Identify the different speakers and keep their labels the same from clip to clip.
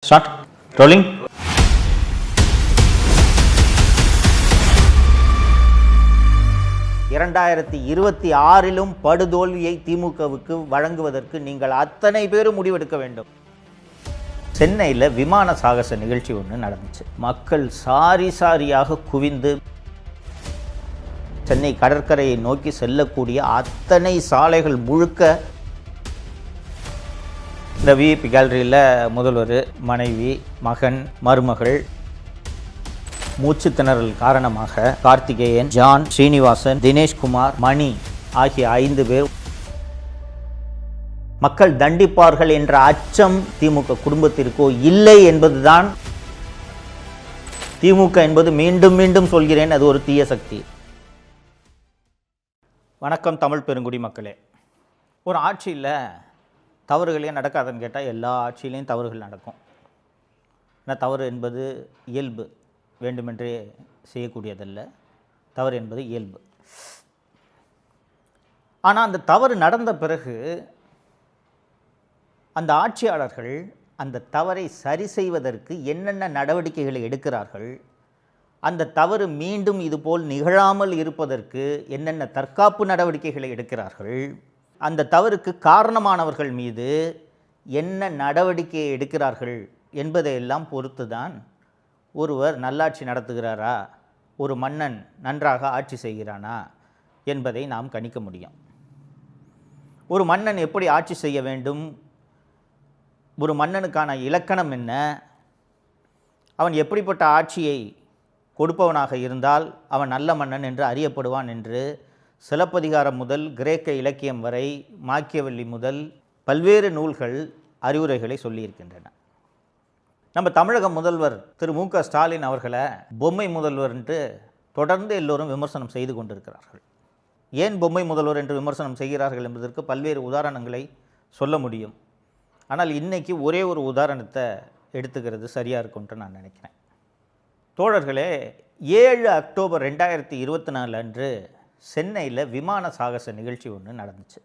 Speaker 1: Start rolling. இரண்டாயிரத்தி 26 படுதோல்வியை திமுகவுக்கு வழங்குவதற்கு நீங்கள் அத்தனை பேரும் முடிவெடுக்க வேண்டும். சென்னையில் விமான சாகச நிகழ்ச்சி ஒன்று நடந்துச்சு. மக்கள் சாரியாக குவிந்து சென்னை கடற்கரையை நோக்கி செல்லக்கூடிய அத்தனை சாலைகள் முழுக்க இந்த விஐபி கேலரியில் முதல்வர், மனைவி, மகன், மருமகள் மூச்சு திணறல் காரணமாக கார்த்திகேயன், ஜான், ஸ்ரீனிவாசன், தினேஷ்குமார், மணி ஆகிய 5 பேர் மக்கள் தண்டிப்பார்கள் என்ற அச்சம் திமுக குடும்பத்திற்கோ இல்லை என்பதுதான். திமுக என்பது மீண்டும் மீண்டும் சொல்கிறேன், அது ஒரு தீய சக்தி. வணக்கம் தமிழ் பெருங்குடி மக்களே. ஒரு ஆட்சியில் தவறுகளே நடக்காதுன்னு கேட்டால் எல்லா ஆட்சியிலையும் தவறுகள் நடக்கும். ஏன்னா தவறு என்பது இயல்பு, வேண்டுமென்றே செய்யக்கூடியதல்ல. தவறு என்பது இயல்பு. ஆனால் அந்த தவறு நடந்த பிறகு அந்த ஆட்சியாளர்கள் அந்த தவறை சரி செய்வதற்கு என்னென்ன நடவடிக்கைகளை எடுக்கிறார்கள், அந்த தவறு மீண்டும் இதுபோல் நிகழாமல் இருப்பதற்கு என்னென்ன தற்காப்பு நடவடிக்கைகளை எடுக்கிறார்கள், அந்த தவறுக்கு காரணமானவர்கள் மீது என்ன நடவடிக்கையை எடுக்கிறார்கள் என்பதையெல்லாம் பொறுத்து தான் ஒருவர் நல்லாட்சி நடத்துகிறாரா, ஒரு மன்னன் நன்றாக ஆட்சி செய்கிறானா என்பதை நாம் கணிக்க முடியும். ஒரு மன்னன் எப்படி ஆட்சி செய்ய வேண்டும், ஒரு மன்னனுக்கான இலக்கணம் என்ன, அவன் எப்படிப்பட்ட ஆட்சியை கொடுப்பவனாக இருந்தால் அவன் நல்ல மன்னன் என்று அறியப்படுவான் என்று சிலப்பதிகாரம் முதல் கிரேக்க இலக்கியம் வரை, மாக்கியவெல்லி முதல் பல்வேறு நூல்கள் அறிவுரைகளை சொல்லியிருக்கின்றன. நம்ம தமிழக முதல்வர் திரு மு.க. ஸ்டாலின் அவர்களை பொம்மை முதல்வர் என்று தொடர்ந்து எல்லோரும் விமர்சனம் செய்து கொண்டிருக்கிறார்கள். ஏன் பொம்மை முதல்வர் என்று விமர்சனம் செய்கிறார்கள் என்பதற்கு பல்வேறு உதாரணங்களை சொல்ல முடியும். ஆனால் இன்றைக்கி ஒரே ஒரு உதாரணத்தை எடுத்துக்கிறது சரியாக இருக்கும்ன்ட்டு நான் நினைக்கிறேன். தோழர்களே, 7 அக்டோபர் 2024 அன்று சென்னையில் விமான சாகச நிகழ்ச்சி ஒன்று நடந்துச்சு.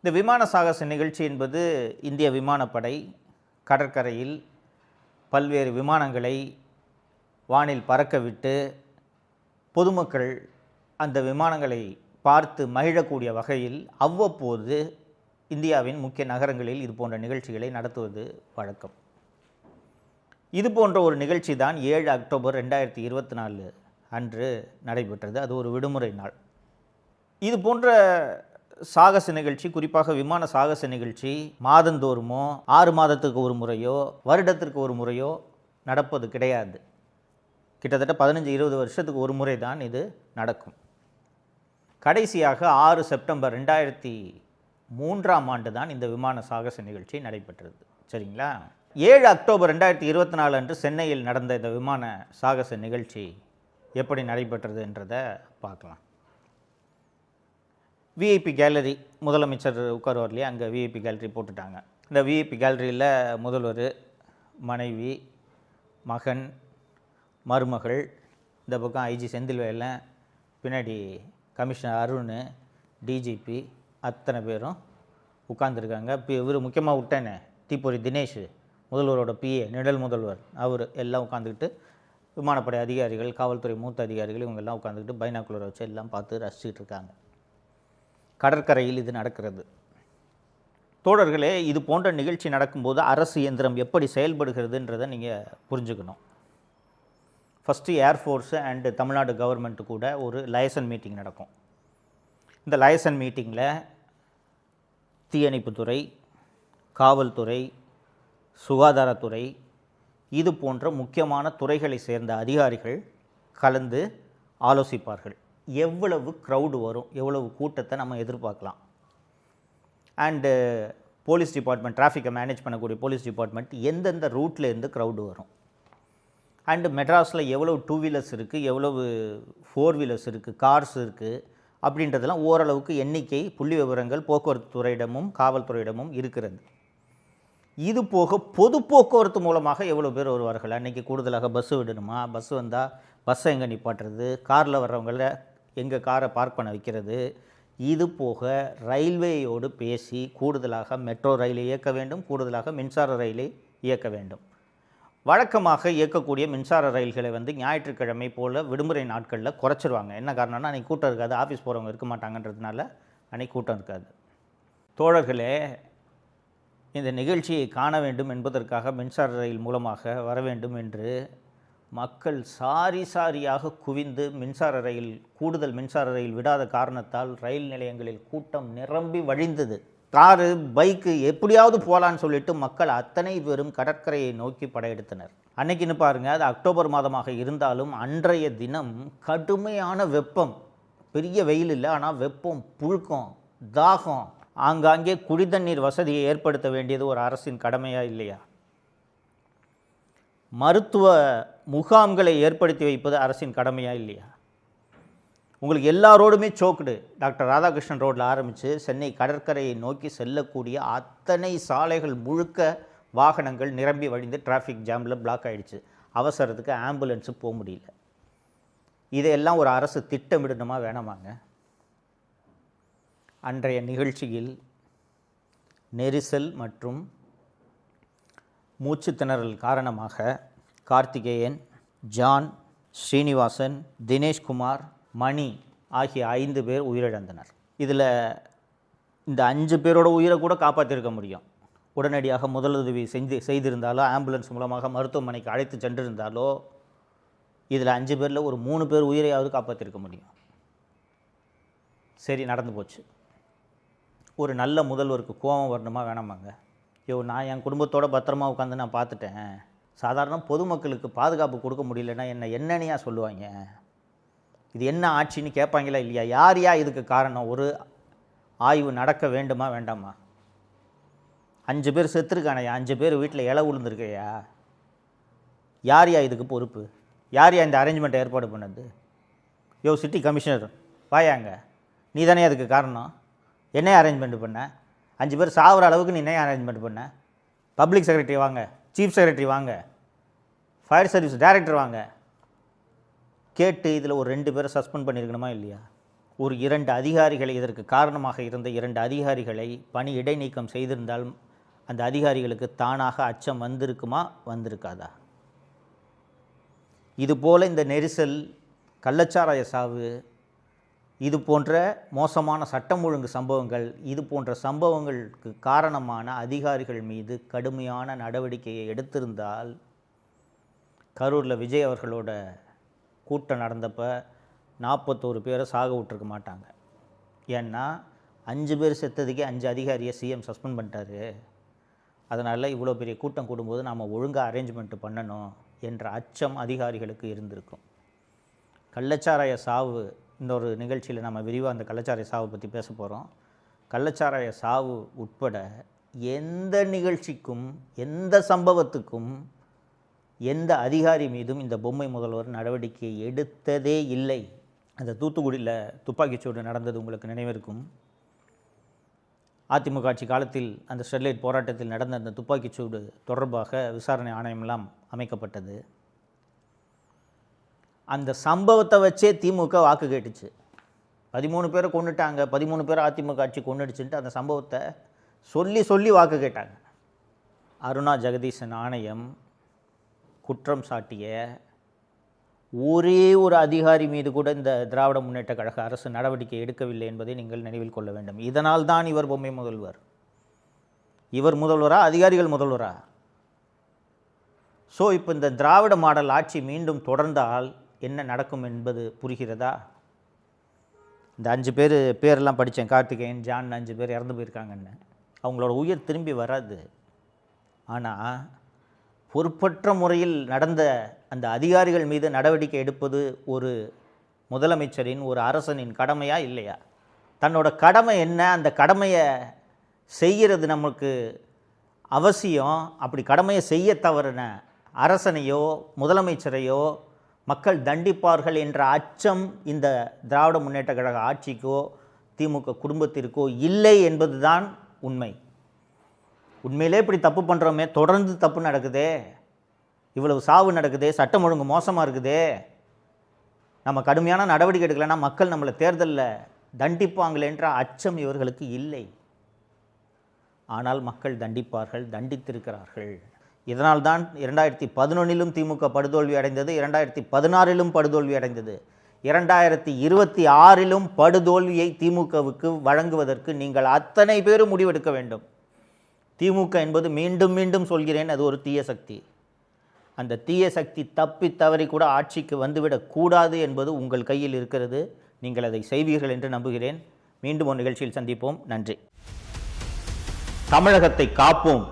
Speaker 1: இந்த விமான சாகச நிகழ்ச்சி என்பது இந்திய விமானப்படை கடற்கரையில் பல்வேறு விமானங்களை வானில் பறக்க விட்டு பொதுமக்கள் அந்த விமானங்களை பார்த்து மகிழக்கூடிய வகையில் அவ்வப்போது இந்தியாவின் முக்கிய நகரங்களில் இது போன்ற நிகழ்ச்சிகளை நடத்துவது வழக்கம். இது போன்ற ஒரு நிகழ்ச்சி தான் 7 அக்டோபர் 2024 அன்று நடைபெற்றது. அது ஒரு விடுமுறை நாள். இது போன்ற சாகச நிகழ்ச்சி, குறிப்பாக விமான சாகச நிகழ்ச்சி மாதந்தோறுமோ 6 மாதத்துக்கு ஒரு முறையோ வருடத்திற்கு ஒரு முறையோ நடப்பது கிடையாது. கிட்டத்தட்ட 15-20 வருஷத்துக்கு ஒரு முறை தான் இது நடக்கும். கடைசியாக 6 செப்டம்பர் 2003 தான் இந்த விமான சாகச நிகழ்ச்சி நடைபெற்றது. சரிங்களா? 7 அக்டோபர் 2024 அன்று சென்னையில் நடந்த இந்த விமான சாகச நிகழ்ச்சி எப்படி நடைபெற்றது என்றதை பார்க்கலாம். விஐபி கேலரி, முதலமைச்சர் உட்காருவார் இல்லையா, அங்கே விஐபி கேலரி போட்டுட்டாங்க. இந்த விஐபி கேலரியில் முதல்வர், மனைவி, மகன், மருமகள், இந்த பக்கம் ஐஜி செந்தில்வேலன், பின்னாடி கமிஷனர் அருண், டிஜிபி அத்தனை பேரும் உட்கார்ந்துருக்காங்க. இப்போ இவர் முக்கியமாக விட்டேனே தீப்பொறி தினேஷ், முதல்வரோட பிஏ, நிழல் முதல்வர், அவர் எல்லாம் உட்காந்துக்கிட்டு விமானப்படை அதிகாரிகள், காவல்துறை மூத்த அதிகாரிகள் இவங்கெல்லாம் உட்காந்துக்கிட்டு பைனாக்குலரை வச்சு எல்லாம் பார்த்து ரசிச்சுட்டு இருக்காங்க. கடற்கரையில் இது நடக்கிறது. தோழர்களே, இது போன்ற நிகழ்ச்சி நடக்கும்போது அரசு இயந்திரம் எப்படி செயல்படுகிறதுன்றதை நீங்கள் புரிஞ்சுக்கணும். First air force and Tamil Nadu government கூட ஒரு லைசன் மீட்டிங் நடக்கும். இந்த லைசன் மீட்டிங்கில் தீயணைப்புத்துறை, காவல்துறை, சுகாதாரத்துறை, இது போன்ற முக்கியமான துறைகளை சேர்ந்த அதிகாரிகள் கலந்து ஆலோசிப்பார்கள். எவ்வளவு க்ரௌடு வரும், எவ்வளவு கூட்டத்தை நம்ம எதிர்பார்க்கலாம், அண்டு போலீஸ் டிபார்ட்மெண்ட், டிராஃபிக்கை மேனேஜ் பண்ணக்கூடிய போலீஸ் டிபார்ட்மெண்ட் எந்தெந்த ரூட்லேருந்து க்ரௌடு வரும், அண்டு மெட்ராஸில் எவ்வளவு 2 வீலர்ஸ் இருக்குது, எவ்வளவு 4 வீலர்ஸ் இருக்குது, கார்ஸ் இருக்குது அப்படின்றதெல்லாம் ஓரளவுக்கு எண்ணிக்கை, புள்ளி விவரங்கள் போக்குவரத்து துறையிடமும் காவல்துறையிடமும் இருக்கிறது. இது போக பொது போக்குவரத்து மூலமாக எவ்வளோ பேர் வருவார்கள், அன்றைக்கி கூடுதலாக பஸ்ஸு விடணுமா, பஸ்ஸு வந்தால் பஸ்ஸை எங்கே நிப்பாட்டுறது, காரில் வர்றவங்கள எங்கே காரை பார்க் பண்ண வைக்கிறது, இது போக ரயில்வேயோடு பேசி கூடுதலாக மெட்ரோ ரயிலை இயக்க வேண்டும், கூடுதலாக மின்சார ரயிலை இயக்க வேண்டும். வழக்கமாக இயக்கக்கூடிய மின்சார ரயில்களை ஞாயிற்றுக்கிழமை போல் விடுமுறை நாட்களில் குறைச்சிருவாங்க. என்ன காரணம்னா அன்றைக்கி கூட்டம் இருக்காது, ஆஃபீஸ் போகிறவங்க இருக்க மாட்டாங்கன்றதுனால அன்றைக்கி கூட்டம் இருக்காது. தோழர்களே, இந்த நிகழ்ச்சியை காண வேண்டும் என்பதற்காக மின்சார ரயில் மூலமாக வர வேண்டும் என்று மக்கள் சாரியாக குவிந்து கூடுதல் மின்சார ரயில் விடாத காரணத்தால் ரயில் நிலையங்களில் கூட்டம் நிரம்பி வழிந்தது. காரு, பைக்கு எப்படியாவது போகலான்னு சொல்லிட்டு மக்கள் அத்தனை பேரும் கடற்கரையை நோக்கி படையெடுத்தனர். அன்னைக்குன்னு பாருங்கள், அது அக்டோபர் மாதமாக இருந்தாலும் அன்றைய தினம் கடுமையான வெப்பம். பெரிய வெயில் இல்லை, ஆனால் வெப்பம், புழுக்கம், தாகம். ஆங்காங்கே குடிதண்ணீர் வசதியை ஏற்படுத்த வேண்டியது ஒரு அரசின் கடமையா இல்லையா? மருத்துவ முகாம்களை ஏற்படுத்தி வைப்பது அரசின் கடமையா இல்லையா? உங்களுக்கு எல்லா ரோடுமே சோக்குடு. டாக்டர் ராதாகிருஷ்ணன் ரோட்டில் ஆரம்பித்து சென்னை கடற்கரையை நோக்கி செல்லக்கூடிய அத்தனை சாலைகள் முழுக்க வாகனங்கள் நிரம்பி வழிந்து டிராஃபிக் ஜாமில் பிளாக் ஆகிடுச்சு. அவசரத்துக்கு ஆம்புலன்ஸு போக முடியல. இதையெல்லாம் ஒரு அரசு திட்டமிடணுமா வேணாமாங்க? அன்றைய நிகழ்ச்சியில் நெரிசல் மற்றும் மூச்சு திணறல் காரணமாக கார்த்திகேயன், ஜான், ஸ்ரீனிவாசன், தினேஷ்குமார், மணி ஆகிய 5 பேர் உயிரிழந்தனர். இதில் இந்த 5 பேரோட உயிரை கூட காப்பாற்றிருக்க முடியும். உடனடியாக முதலுதவி செய்திருந்தாலோ, ஆம்புலன்ஸ் மூலமாக மருத்துவமனைக்கு அழைத்து சென்றிருந்தாலோ, இதில் 5 பேரில் ஒரு 3 பேர் உயிரையாவது காப்பாற்றிருக்க முடியும். சரி, நடந்து போச்சு. ஒரு நல்ல முதல்வருக்கு கோபம் வரணுமா வேணாமாங்க? நான் என் குடும்பத்தோடு பத்திரமா உட்காந்து நான் பார்த்துட்டேன். சாதாரண பொதுமக்களுக்கு பாதுகாப்பு கொடுக்க முடியலன்னா என்னன்னையா சொல்லுவாங்க? இது என்ன ஆட்சின்னு கேட்பாங்களா இல்லையா? யார் இதுக்கு காரணம்? ஒரு ஆய்வு நடக்க வேண்டுமா வேண்டாமா? 5 பேர் செத்துருக்கானையா, 5 பேர் வீட்டில் இலை விழுந்துருக்கையா? யார் இதுக்கு பொறுப்பு? யார் இந்த அரேஞ்ச்மெண்ட்டை ஏற்பாடு பண்ணது? சிட்டி கமிஷனர் வாயாங்க, நீ தானே அதுக்கு காரணம். என்ன அரேஞ்ச்மெண்ட் பண்ண? 5 பேர் சாகிற அளவுக்கு நீ என்ன அரேஞ்ச்மெண்ட் பண்ண? பப்ளிக் செக்ரட்டரி வாங்க, சீஃப் செக்ரட்டரி வாங்க, ஃபயர் சர்வீஸ் டைரக்டர் வாங்க, கேட்டு இதில் ஒரு 2 பேரை சஸ்பெண்ட் பண்ணியிருக்கணுமா இல்லையா? ஒரு 2 அதிகாரிகளை, இதற்கு காரணமாக இருந்த 2 அதிகாரிகளை பணி இடைநீக்கம் செய்திருந்தால் அந்த அதிகாரிகளுக்கு தானாக அச்சம் வந்திருக்குமா வந்திருக்காதா? இதுபோல் இந்த நெரிசல், கள்ளச்சாராய சாவு, இது போன்ற மோசமான சட்டம் ஒழுங்கு சம்பவங்கள், இது போன்ற சம்பவங்களுக்கு காரணமான அதிகாரிகள் மீது கடுமையான நடவடிக்கையை எடுத்திருந்தால் கரூரில் விஜய் அவர்களோட கூட்டம் நடந்தப்போ 41 பேரை சாக விட்டுருக்க மாட்டாங்க. ஏன்னா 5 பேர் செத்ததுக்கே 5 அதிகாரியை சிஎம் சஸ்பெண்ட் பண்ணிட்டாரு. அதனால் இவ்வளோ பெரிய கூட்டம் கூடும்போது நாம் ஒழுங்காக அரேஞ்ச்மெண்ட் பண்ணணும் என்ற அச்சம் அதிகாரிகளுக்கு இருந்திருக்கும். கள்ளச்சாராய சாவு, இந்த ஒரு நிகழ்ச்சியில் நம்ம விரிவாக அந்த கள்ளச்சாராய சாவை பற்றி பேச போகிறோம். கள்ளச்சாராய சாவு உட்பட எந்த நிகழ்ச்சிக்கும், எந்த சம்பவத்துக்கும், எந்த அதிகாரி மீதும் இந்த பொம்மை முதல்வர் நடவடிக்கை எடுத்ததே இல்லை. அந்த தூத்துக்குடியில் துப்பாக்கிச்சூடு நடந்தது உங்களுக்கு நினைவிருக்கும். அதிமுக ஆட்சி காலத்தில் அந்த ஸ்டெர்லைட் போராட்டத்தில் நடந்த அந்த துப்பாக்கிச்சூடு தொடர்பாக விசாரணை ஆணையமெல்லாம் அமைக்கப்பட்டது. அந்த சம்பவத்தை வச்சே திமுக வாக்கு கேட்டுச்சு. 13 பேரை கொண்டுட்டாங்க, 13 பேரை அதிமுக ஆட்சி கொண்டுடுச்சுன்ட்டு அந்த சம்பவத்தை சொல்லி வாக்கு கேட்டாங்க. அருணா ஜெகதீசன் ஆணையம் குற்றம் சாட்டிய ஒரே ஒரு அதிகாரி மீது கூட இந்த திராவிட முன்னேற்ற கழக அரசு நடவடிக்கை எடுக்கவில்லை என்பதை நீங்கள் நினைவில் கொள்ள வேண்டும். இதனால் தான் இவர் பொம்மை முதல்வர். இவர் முதல்வரா, அதிகாரிகள் முதல்வரா? ஸோ இப்போ இந்த திராவிட மாடல் ஆட்சி மீண்டும் தொடர்ந்தால் என்ன நடக்கும் என்பது புரிகிறதா? இந்த 5 பேரெல்லாம் படித்தேன், கார்த்திகேயன், ஜான், 5 பேர் இறந்து போயிருக்காங்கன்னு. அவங்களோட உயிர் திரும்பி வராது. ஆனால் பொறுப்பற்ற முறையில் நடந்த அந்த அதிகாரிகள் மீது நடவடிக்கை எடுப்பது ஒரு முதலமைச்சரின், ஒரு அரசனின் கடமையா இல்லையா? தன்னோட கடமை என்ன, அந்த கடமையை செய்கிறது நமக்கு அவசியம். அப்படி கடமையை செய்ய தவறின அரசனையோ முதலமைச்சரையோ மக்கள் தண்டிப்பார்கள் என்ற அச்சம் இந்த திராவிட முன்னேற்ற கழக ஆட்சிக்கோ திமுக குடும்பத்திற்கோ இல்லை என்பதுதான் உண்மை. உண்மையிலே இப்படி தப்பு பண்ணுறோமே, தொடர்ந்து தப்பு நடக்குதே, இவ்வளவு சாவு நடக்குதே, சட்டம் ஒழுங்கு மோசமாக இருக்குதே, நம்ம கடுமையான நடவடிக்கை எடுக்கலைன்னா மக்கள் நம்மளை தேர்தலில் தண்டிப்பாங்களேன்ற அச்சம் இவர்களுக்கு இல்லை. ஆனால் மக்கள் தண்டிப்பார்கள், தண்டித்திருக்கிறார்கள். இதனால்தான் 2011லும் திமுக படுதோல்வி அடைந்தது, 2016லும் படுதோல்வி அடைந்தது. 2026லும் படுதோல்வியை திமுகவுக்கு வழங்குவதற்கு நீங்கள் அத்தனை பேரும் முடிவெடுக்க வேண்டும். திமுக என்பது மீண்டும் மீண்டும் சொல்கிறேன், அது ஒரு தீய சக்தி. அந்த தீய சக்தி தப்பி தவறி கூட ஆட்சிக்கு வந்துவிடக்கூடாது என்பது உங்கள் கையில் இருக்கிறது. நீங்கள் அதை செய்வீர்கள் என்று நம்புகிறேன். மீண்டும் ஒரு நிகழ்ச்சியில் சந்திப்போம். நன்றி. தமிழகத்தை காப்போம்.